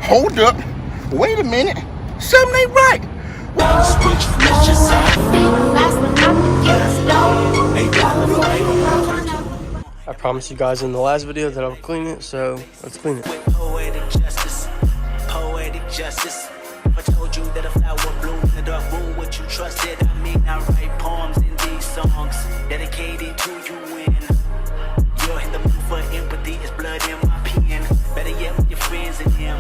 Hold up. Wait a minute. Something ain't right. I promised you guys in the last video that I would clean it, so let's clean it. Poetic justice, poetic justice. I told you that a flower bloomed in the dark room, what you trusted. I mean, I write poems in these songs dedicated to you when you're in the mood for empathy. It's blood in my pen. Better yet, with your friends and him.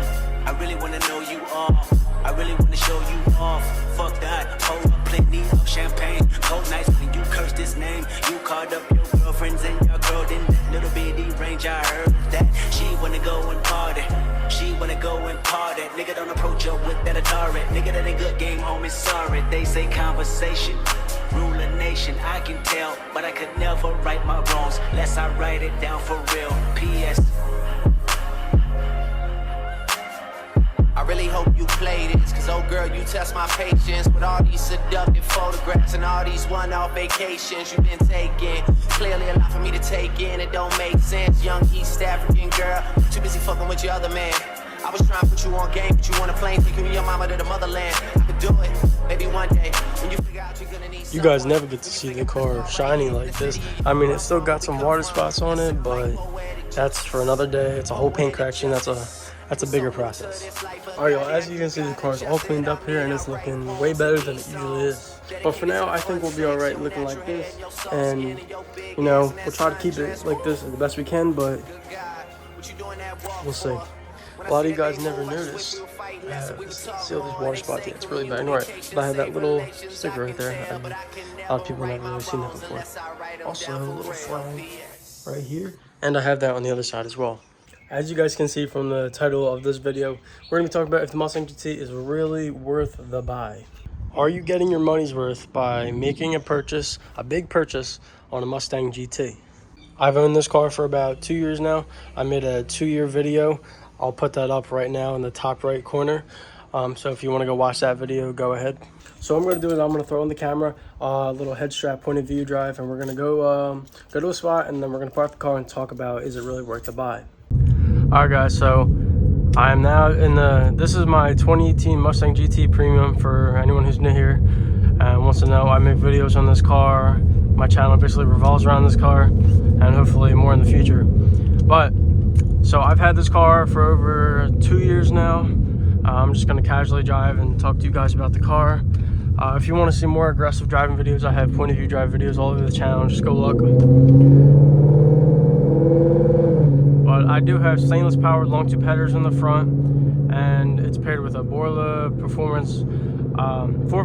I really want to know you all. I really want to show you off. Fuck that. Hold up plenty of champagne. Cold nights when you cursed his name. You called up your girlfriends and your girl in that little bitty range. I heard that she wanna go and party. She wanna go and party. Nigga, don't approach her with that Atari. Nigga, that ain't good game, homie. Sorry. They say conversation rule a nation. I can tell, but I could never right my wrongs unless I write it down for real. P.S. I really hope you play this, cause oh girl, you test my patience with all these seductive photographs and all these one-off vacations you've been taking. Clearly a lot for me to take in, it don't make sense. Young East African girl, too busy fucking with your other man. I was trying to put you on game, but you want a plane, taking your mama to the motherland. I could do it, maybe one day, when you figure out you're gonna need. You guys never get to see the car shiny like this. I mean, it's still got some water spots on it, but that's for another day. It's a whole paint correction. That's a bigger process. Alright y'all, as you can see, the car's all cleaned up here and it's looking way better than it usually is. But for now, I think we'll be alright looking like this. And, you know, we'll try to keep it like this the best we can, but we'll see. A lot of you guys never noticed. See all these water spots? Yeah, it's really bad. Alright, but I have that little sticker right there. And a lot of people have never really seen that before. Also, a little flag right here. And I have that on the other side as well. As you guys can see from the title of this video, we're going to be talking about if the Mustang GT is really worth the buy. Are you getting your money's worth by making a purchase, a big purchase, on a Mustang GT? I've owned this car for about 2 years now. I made a 2-year video. I'll put that up right now in the top right corner. So if you want to go watch that video, go ahead. So what I'm going to do is I'm going to throw in the camera a little head strap point of view drive, and we're going to go to a spot, and then we're going to park the car and talk about, is it really worth the buy? Alright guys, so I am now in this is my 2018 Mustang GT Premium for anyone who's new here and wants to know. I make videos on this car. My channel basically revolves around this car and hopefully more in the future. But, so I've had this car for over 2 years now. I'm just going to casually drive and talk to you guys about the car. If you want to see more aggressive driving videos, I have point of view drive videos all over the channel. Just go look. But I do have stainless powered long tube headers in the front, and it's paired with a Ford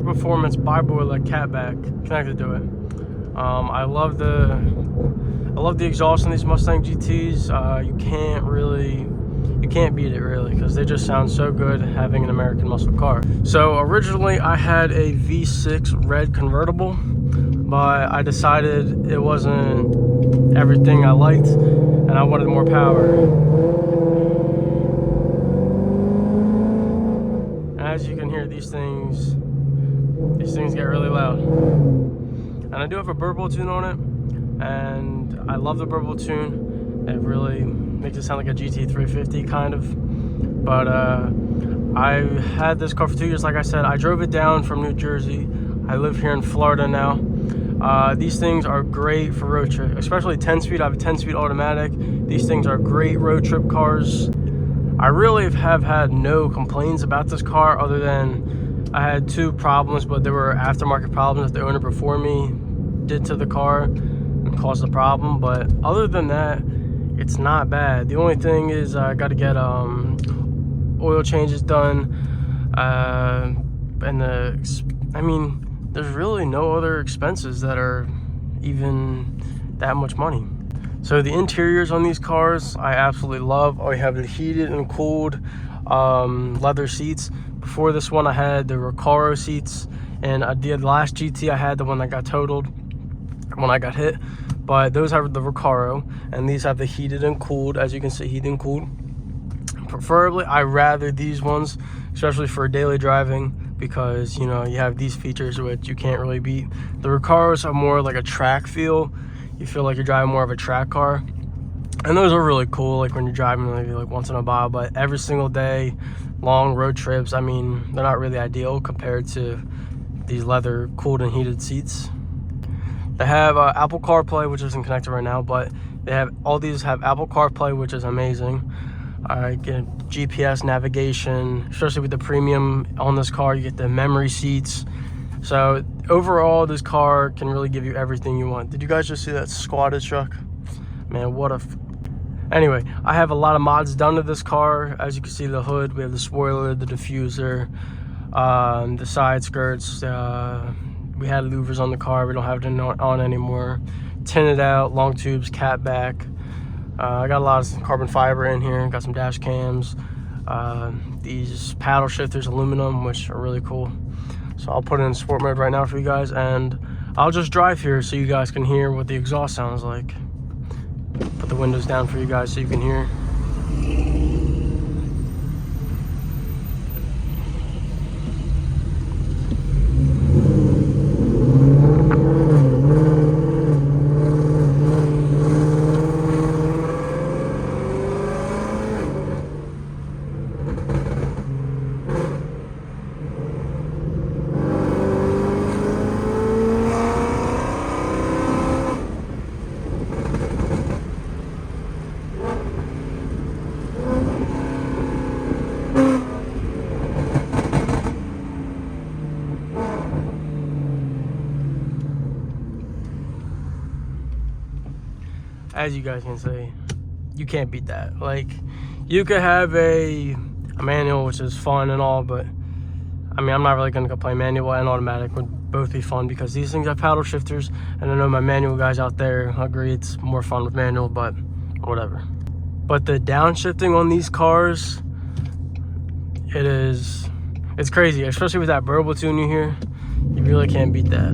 Performance bi-boiler catback connected to it. I love the exhaust on these Mustang GTs. You can't beat it really, because they just sound so good having an American muscle car. So originally I had a V6 red convertible, but I decided it wasn't everything I liked and I wanted more power. And as you can hear, these things get really loud. And I do have a Burble tune on it, and I love the Burble tune. It really makes it sound like a GT350 kind of. But I had this car for 2 years. Like I said, I drove it down from New Jersey. I live here in Florida now. These things are great for road trip, especially 10-speed. I have a 10-speed automatic. These things are great road trip cars. I really have had no complaints about this car, other than I had 2 problems, but they were aftermarket problems that the owner before me did to the car and caused the problem. But other than that, it's not bad. The only thing is I got to get oil changes done, and I mean, there's really no other expenses that are even that much money. So the interiors on these cars I absolutely love. I have the heated and cooled leather seats. Before this one I had the Recaro seats, and the last GT I had the one that got totaled when I got hit. But those have the Recaro, and these have the heated and cooled. As you can see, heated and cooled. Preferably I rather these ones, especially for daily driving, because you know you have these features which you can't really beat. The Recaros have more like a track feel. You feel like you're driving more of a track car. And those are really cool, like when you're driving maybe like once in a while, but every single day, long road trips, I mean, they're not really ideal compared to these leather cooled and heated seats. They have Apple CarPlay, which isn't connected right now, but they have, all these have Apple CarPlay, which is amazing. I get GPS navigation, especially with the premium on this car. You get the memory seats. So overall, this car can really give you everything you want. Did you guys just see that squatted truck? Man, what a... Anyway, I have a lot of mods done to this car. As you can see, the hood, we have the spoiler, the diffuser, the side skirts. We had louvers on the car. We don't have it on anymore. Tinted out, long tubes, cat back. I got a lot of carbon fiber in here. Got some dash cams. These paddle shifters, aluminum, which are really cool. So I'll put it in sport mode right now for you guys, and I'll just drive here so you guys can hear what the exhaust sounds like. Put the windows down for you guys so you can hear. As you guys can see, you can't beat that. Like, you could have a manual, which is fun and all, but I mean, I'm not really gonna complain. Manual and automatic would both be fun because these things have paddle shifters, and I know my manual guys out there agree it's more fun with manual, but whatever. But the downshifting on these cars, it's crazy, especially with that burble tune you hear. You really can't beat that.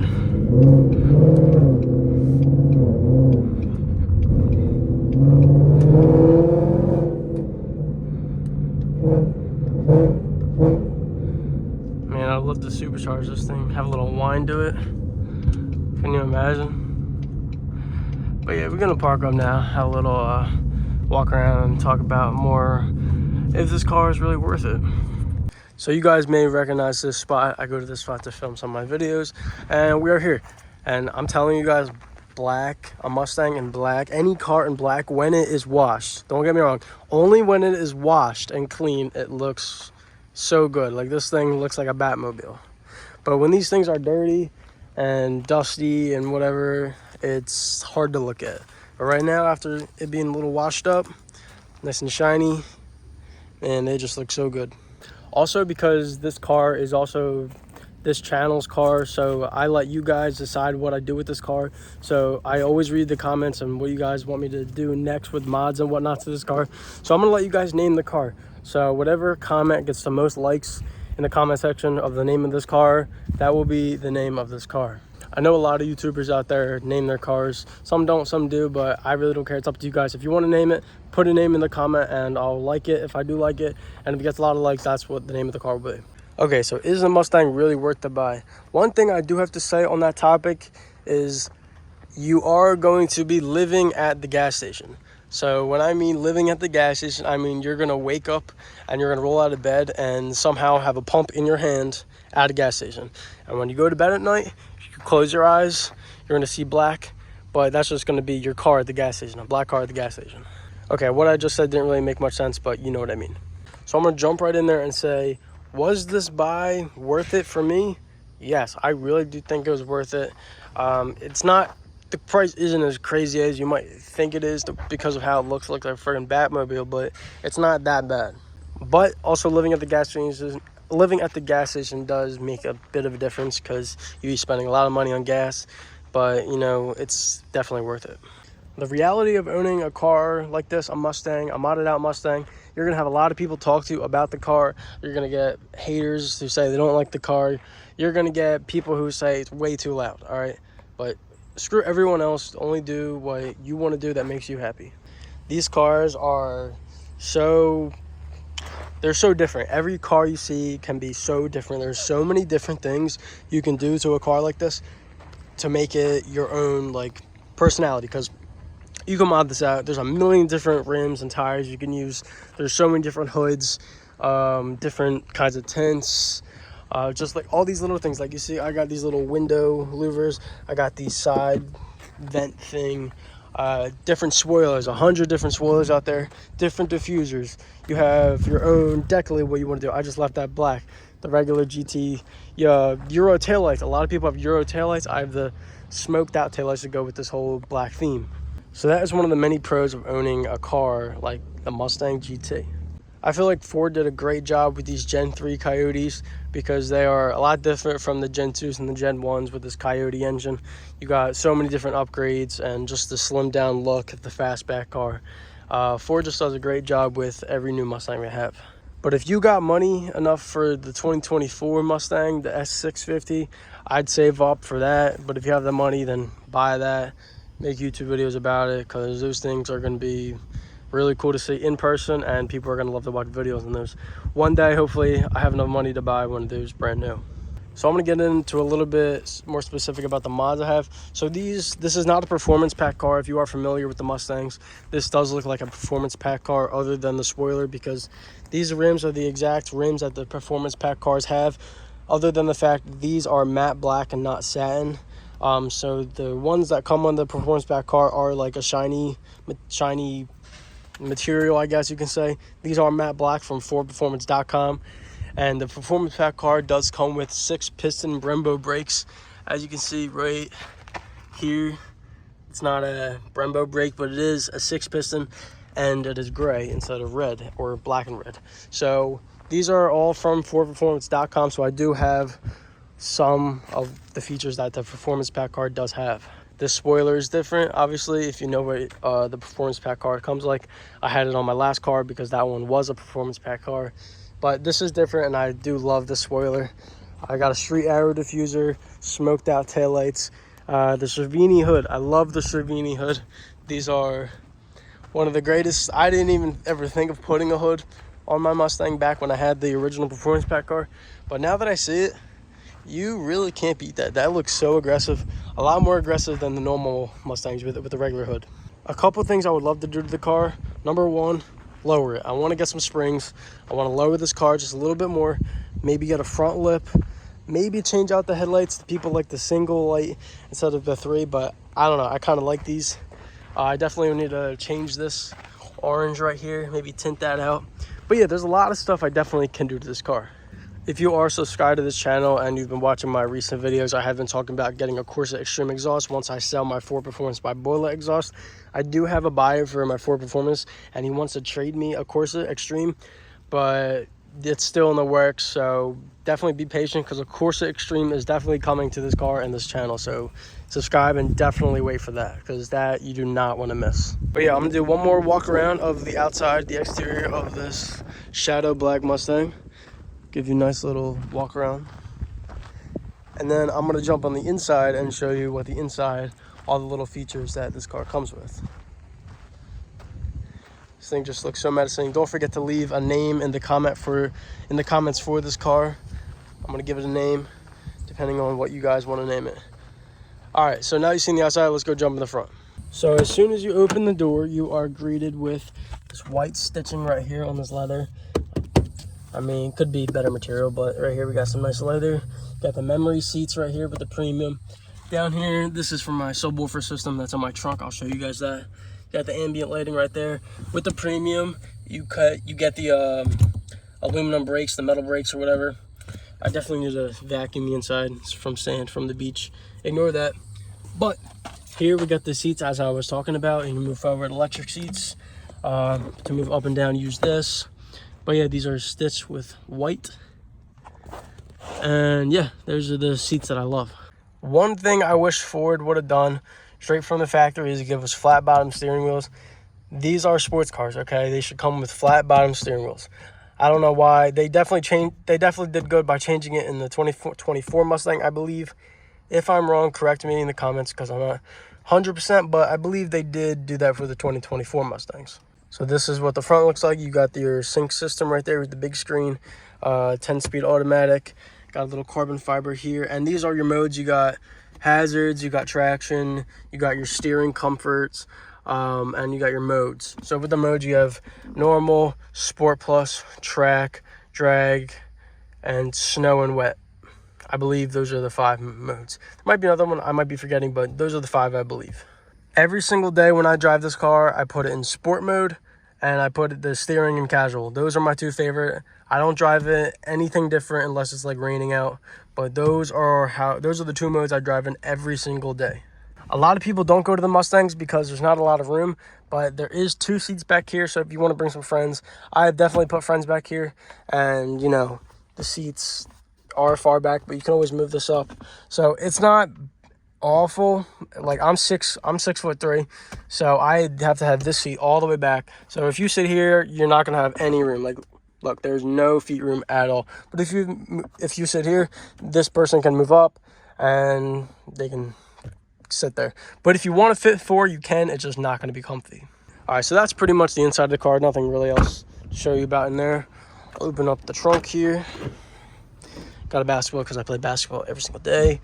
Man, I'd love to supercharge this thing, have a little whine to it. Can you imagine? But yeah, we're gonna park up now, have a little walk around and talk about more if this car is really worth it. So you guys may recognize this spot. I go to this spot to film some of my videos, and we are here. And I'm telling you guys, black, a Mustang in black, any car in black, when it is washed, don't get me wrong, only when it is washed and clean, it looks so good. Like, this thing looks like a Batmobile. But when these things are dirty and dusty and whatever, it's hard to look at. But right now, after it being a little washed up, nice and shiny, and they just look so good. Also, because this car is also this channel's car, so I let you guys decide what I do with this car. So I always read the comments and what you guys want me to do next with mods and whatnot to this car. So I'm gonna let you guys name the car. So whatever comment gets the most likes in the comment section of the name of this car, that will be the name of this car. I know a lot of YouTubers out there name their cars. Some don't, some do, but I really don't care. It's up to you guys. If you want to name it, put a name in the comment and I'll like it if I do like it. And if it gets a lot of likes, that's what the name of the car will be. Okay, so is the Mustang really worth to buy? One thing I do have to say on that topic is you are going to be living at the gas station. So when I mean living at the gas station, I mean you're going to wake up and you're going to roll out of bed and somehow have a pump in your hand at a gas station. And when you go to bed at night, you close your eyes, you're going to see black, but that's just going to be your car at the gas station, a black car at the gas station. Okay, what I just said didn't really make much sense, but you know what I mean. So I'm going to jump right in there and say, was this buy worth it for me? Yes, I really do think it was worth it. It's not, the price isn't as crazy as you might think it is because of how it looks like a freaking Batmobile, but it's not that bad. But also living at the gas station does make a bit of a difference because you'll be spending a lot of money on gas, but you know, it's definitely worth it. The reality of owning a car like this, a Mustang, a modded out Mustang, you're going to have a lot of people talk to you about the car. You're going to get haters who say they don't like the car. You're going to get people who say it's way too loud, all right? But screw everyone else. Only do what you want to do that makes you happy. These cars are they're so different. Every car you see can be so different. There's so many different things you can do to a car like this to make it your own, like, personality. Because You can mod this out. There's a million different rims and tires you can use. There's so many different hoods, different kinds of tints, just like all these little things. Like you see, I got these little window louvers. I got the side vent thing, different spoilers, 100 different spoilers out there, different diffusers. You have your own deck lid, what you want to do. I just left that black. The regular GT, Euro taillights. A lot of people have Euro taillights. I have the smoked out taillights to go with this whole black theme. So that is one of the many pros of owning a car like the Mustang GT. I feel like Ford did a great job with these Gen 3 Coyotes because they are a lot different from the Gen 2s and the Gen 1s with this Coyote engine. You got so many different upgrades and just the slimmed down look of the fastback car. Ford just does a great job with every new Mustang they have. But if you got money enough for the 2024 Mustang, the S650, I'd save up for that. But if you have the money, then buy that. Make YouTube videos about it, because those things are going to be really cool to see in person, and people are going to love to watch videos on those. One day, hopefully, I have enough money to buy one of those brand new. So I'm going to get into a little bit more specific about the mods I have. So this is not a performance pack car. If you are familiar with the Mustangs, this does look like a performance pack car other than the spoiler, because these rims are the exact rims that the performance pack cars have, other than the fact that these are matte black and not satin. So the ones that come on the performance pack car are like a shiny material, I guess you can say. These are matte black from FordPerformance.com. And the performance pack car does come with 6-piston Brembo brakes. As you can see right here, it's not a Brembo brake, but it is a 6-piston, and it is gray instead of red or black and red. So these are all from FordPerformance.com. So I do have some of the features that the performance pack car does have. This spoiler is different, obviously, if you know what the performance pack car comes like. I had it on my last car because that one was a performance pack car, but this is different, and I do love the spoiler. I got a street arrow diffuser, smoked out taillights, the Cervini hood. I love the Cervini hood. These are one of the greatest. I didn't even ever think of putting a hood on my Mustang back when I had the original performance pack car, but now that I see it, you really can't beat that. That looks so aggressive, a lot more aggressive than the normal Mustangs with the regular hood. A couple things I would love to do to the car. Number one, lower it. I want to get some springs. I want to lower this car just a little bit more, maybe get a front lip, maybe change out the headlights. People like the single light instead of the 3, but I don't know, I kind of like these. I definitely need to change this orange right here, maybe tint that out. But yeah, there's a lot of stuff I definitely can do to this car. If you are subscribed to this channel and you've been watching my recent videos, I have been talking about getting a Corsa Extreme exhaust once I sell my Ford Performance by Boiler exhaust. I do have a buyer for my Ford Performance, and he wants to trade me a Corsa Extreme, but it's still in the works, so definitely be patient, because a Corsa Extreme is definitely coming to this car and this channel. So subscribe and definitely wait for that, because that you do not want to miss. But yeah, I'm gonna do one more walk around of the outside, the exterior of this Shadow Black Mustang. Give you a nice little walk around, and then I'm gonna jump on the inside and show you what the inside, all the little features that this car comes with. This thing just looks so menacing. Don't forget to leave a name in the comments for this car. I'm gonna give it a name depending on what you guys want to name it. All right, so now you've seen the outside, let's go jump in the front. So as soon as you open the door, you are greeted with this white stitching right here on this leather. I mean, could be better material, but right here we got some nice leather. Got the memory seats right here with the premium. Down here, this is from my subwoofer system that's on my trunk. I'll show you guys that. Got the ambient lighting right there. With the premium, you get the aluminum brakes, the metal brakes or whatever. I definitely need to vacuum the inside. It's from sand from the beach. Ignore that. But here we got the seats as I was talking about. You can move forward, electric seats. To move up and down, use this. But yeah, these are stitched with white. And yeah, those are the seats that I love. One thing I wish Ford would have done straight from the factory is give us flat bottom steering wheels. These are sports cars, okay? They should come with flat bottom steering wheels. I don't know why. They definitely did good by changing it in the 2024 Mustang, I believe. If I'm wrong, correct me in the comments, because I'm not 100%, but I believe they did do that for the 2024 Mustangs. So this is what the front looks like. You got your sync system right there with the big screen, 10-speed automatic. Got a little carbon fiber here, and these are your modes. You got hazards, you got traction, you got your steering comforts. and you got your modes. So with the modes, you have normal, sport plus, track, drag, and snow and wet. I believe those are the 5 modes. There might be another one I might be forgetting, but those are the 5 I believe. Every single day when I drive this car, I put it in sport mode and I put the steering in casual. Those are my 2 favorite. I don't drive it anything different unless it's like raining out, but those are the 2 modes I drive in every single day. A lot of people don't go to the Mustangs because there's not a lot of room, but there is 2 seats back here. So if you want to bring some friends, I've definitely put friends back here, and you know, the seats are far back, but you can always move this up. So it's not awful. Like I'm 6'3", so I have to have this seat all the way back. So if you sit here, you're not gonna have any room. Like, look, there's no feet room at all. But if you sit here, this person can move up and they can sit there. But if you want to fit 4, you can. It's just not going to be comfy. All right, so that's pretty much the inside of the car. Nothing really else to show you about in there. I'll open up the trunk here. Got a basketball because I play basketball every single day.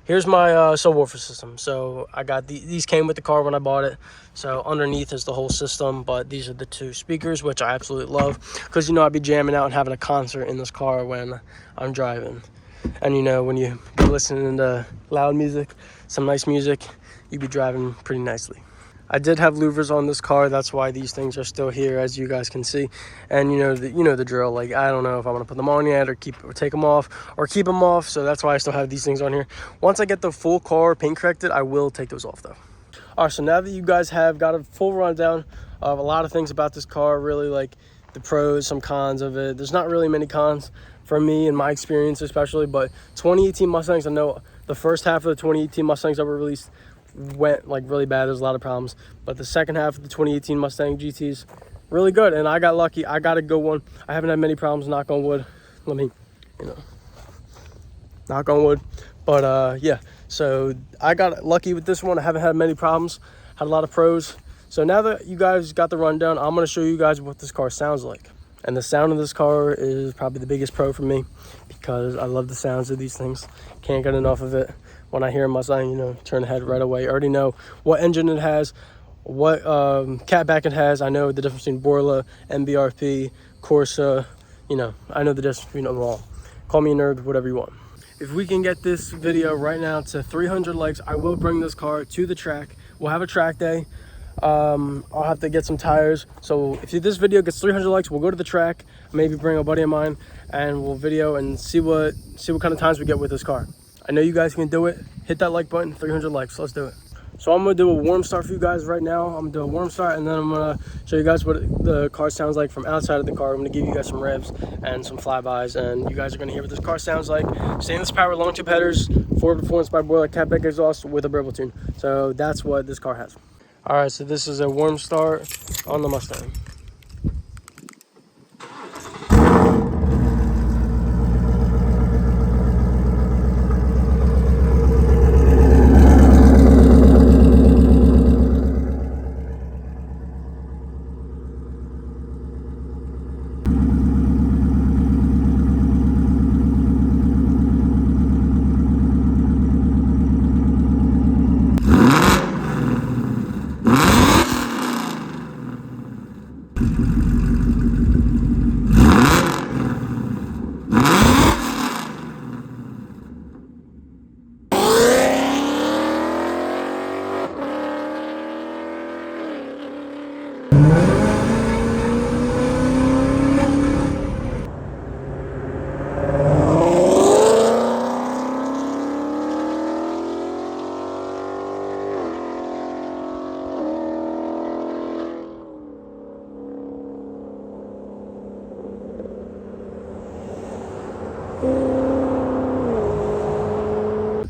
Here's my subwoofer system. So I got these came with the car when I bought it. So underneath is the whole system, but these are the 2 speakers, which I absolutely love because, you know, I'd be jamming out and having a concert in this car when I'm driving. And, you know, when you be listening to loud music, some nice music, you'd be driving pretty nicely. I did have louvers on this car. That's why these things are still here, as you guys can see. And you know the drill. Like, I don't know if I want to put them on yet or take them off or keep them off. So that's why I still have these things on here. Once I get the full car paint corrected, I will take those off though. All right, so now that you guys have got a full rundown of a lot of things about this car, really like the pros, some cons of it. There's not really many cons for me in my experience, especially. But 2018 Mustangs, I know the first half of the 2018 Mustangs that were released went like really bad. There's a lot of problems, but the second half of the 2018 Mustang GTs really good, and I got lucky. I got a good one. I haven't had many problems, knock on wood. Let me, you know, knock on wood. But yeah, so I got lucky with this one. I haven't had many problems, had a lot of pros. So now that you guys got the rundown, I'm going to show you guys what this car sounds like. And the sound of this car is probably the biggest pro for me because I love the sounds of these things. Can't get enough of it. When I hear a Mustang, you know, turn the head right away. I already know what engine it has, what catback it has. I know the difference between Borla, MBRP, Corsa. You know, I know the difference between them all. Call me a nerd, whatever you want. If we can get this video right now to 300 likes, I will bring this car to the track. We'll have a track day. I'll have to get some tires. So if this video gets 300 likes, we'll go to the track, maybe bring a buddy of mine, and we'll video and see what kind of times we get with this car. I know you guys can do it. Hit that like button, 300 likes. Let's do it. So I'm going to do a warm start for you guys right now. I'm going to do a warm start, and then I'm going to show you guys what the car sounds like from outside of the car. I'm going to give you guys some revs and some flybys, and you guys are going to hear what this car sounds like. Stainless power, long tube headers, Ford performance by Boiler, catback exhaust with a variable tune. So that's what this car has. All right, so this is a warm start on the Mustang.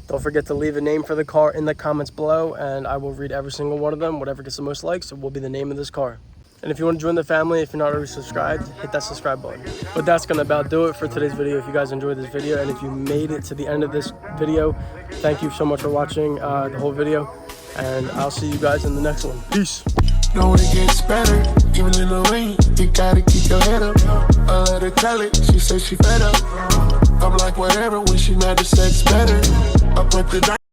Don't forget to leave a name for the car in the comments below, and I will read every single one of them. Whatever gets the most likes, it will be the name of this car. And if you want to join the family, if you're not already subscribed, hit that subscribe button. But that's going to about do it for today's video. If you guys enjoyed this video, and if you made it to the end of this video, thank you so much for watching the whole video, and I'll see you guys in the next one. Peace. Know it gets better, even in the rain. You gotta keep your head up. I let her tell it, she says she fed up. I'm like whatever, when she mad, the sex better. I put the